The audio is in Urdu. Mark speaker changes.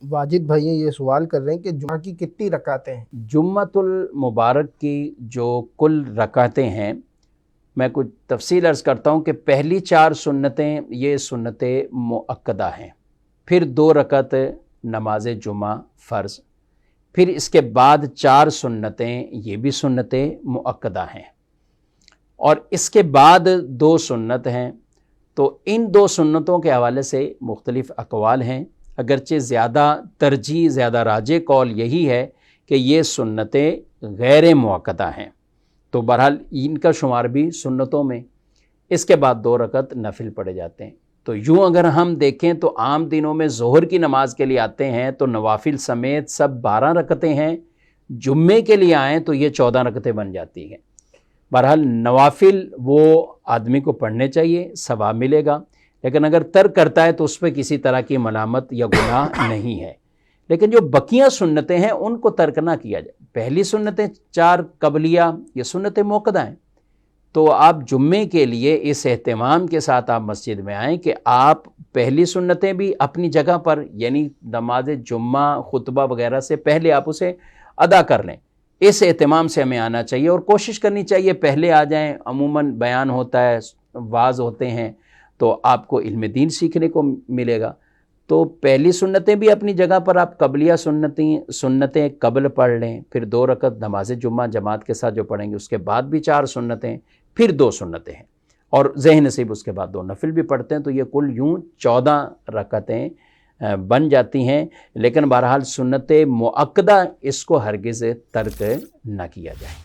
Speaker 1: واجد بھائی یہ سوال کر رہے ہیں کہ جمعہ کی کتنی رکعتیں ہیں؟
Speaker 2: جمعۃ المبارک کی جو کل رکعتیں ہیں، میں کچھ تفصیل عرض کرتا ہوں کہ پہلی 4 سنتیں یہ سنت مؤکدہ ہیں، پھر 2 رکعت نماز جمعہ فرض، پھر اس کے بعد 4 سنتیں یہ بھی سنت مؤکدہ ہیں، اور اس کے بعد 2 سنت ہیں۔ تو ان 2 سنتوں کے حوالے سے مختلف اقوال ہیں، اگرچہ زیادہ ترجیح، زیادہ راجح قول یہی ہے کہ یہ سنتیں غیر مؤکدہ ہیں، تو بہرحال ان کا شمار بھی سنتوں میں۔ اس کے بعد 2 رکعت نفل پڑھے جاتے ہیں۔ تو یوں اگر ہم دیکھیں تو عام دنوں میں ظہر کی نماز کے لیے آتے ہیں تو نوافل سمیت سب 12 رکعتیں ہیں، جمعے کے لیے آئیں تو یہ 14 رکعتیں بن جاتی ہیں۔ بہرحال نوافل وہ آدمی کو پڑھنے چاہیے، ثواب ملے گا، لیکن اگر ترک کرتا ہے تو اس پہ کسی طرح کی ملامت یا گناہ نہیں ہے۔ لیکن جو بقیہ سنتیں ہیں ان کو ترک نہ کیا جائے۔ پہلی سنتیں 4 قبلیہ یہ سنت موقدہ ہیں، تو آپ جمعے کے لیے اس اہتمام کے ساتھ آپ مسجد میں آئیں کہ آپ پہلی سنتیں بھی اپنی جگہ پر، یعنی نماز جمعہ خطبہ وغیرہ سے پہلے آپ اسے ادا کر لیں۔ اس اہتمام سے ہمیں آنا چاہیے اور کوشش کرنی چاہیے پہلے آ جائیں۔ عموماً بیان ہوتا ہے، واعظ ہوتے ہیں، تو آپ کو علم دین سیکھنے کو ملے گا۔ تو پہلی سنتیں بھی اپنی جگہ پر آپ قبلیہ سنتیں قبل پڑھ لیں، پھر 2 رکعت نماز جمعہ جماعت کے ساتھ جو پڑھیں گے، اس کے بعد بھی 4 سنتیں، پھر 2 سنتیں ہیں، اور ذہن نصیب اس کے بعد 2 نفل بھی پڑھتے ہیں، تو یہ کل یوں 14 رکعتیں بن جاتی ہیں۔ لیکن بہرحال سنت مؤکدہ اس کو ہرگز ترک نہ کیا جائے۔